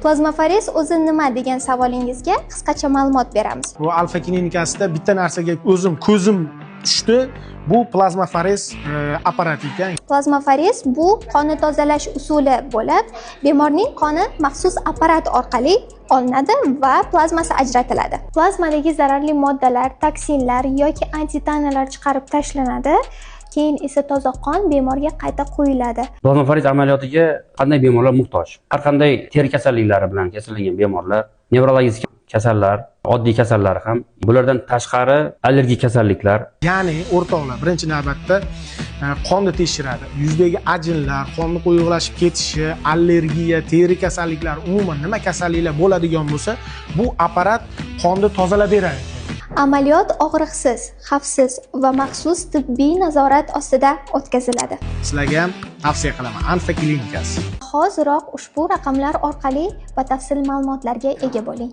Plazmafares o'zi nima degan savolingizga qisqacha ma'lumot beramiz. Bu Alfa klinikasida bitta narsaga ko'zim tushdi. Bu plazmafares apparat ekan. Plazmafares bu qonni tozalash usuli bo'lib, bemorning qoni maxsus apparat orqali olinadi va plazmasi ajratiladi. Plazmadagi zararli moddalar, toksinlar yoki antitanalar chiqarib tashlanadi. Keyin esa toza qon bemorga qayta quyiladi. Plazmafares amaliyotiga qanday bemorlar muhtoj? Har qanday teri kasalliklari bilan kasallangan bemorlar, nevrologik kasallar, oddiy kasallar ham, bulardan tashqari allergik kasalliklar. Ya'ni o'rtoqlar, birinchi navbatda qonni tekshiradi. Yuzdagi ajinlar, qonni qo'yg'ilashib ketishi, allergiya, teri kasalliklari, umuman nima kasalliklar bo'ladigan bo'lsa, bu apparat qonni tozalab beradi. Amaliyot og'riqsiz, xavfsiz va maxsus tibbiy nazorat ostida o'tkaziladi. Sizlarga ham tavsiya qilaman, Alfa klinikasi. Hoziroq ushbu raqamlar orqali batafsil ma'lumotlarga ega bo'ling.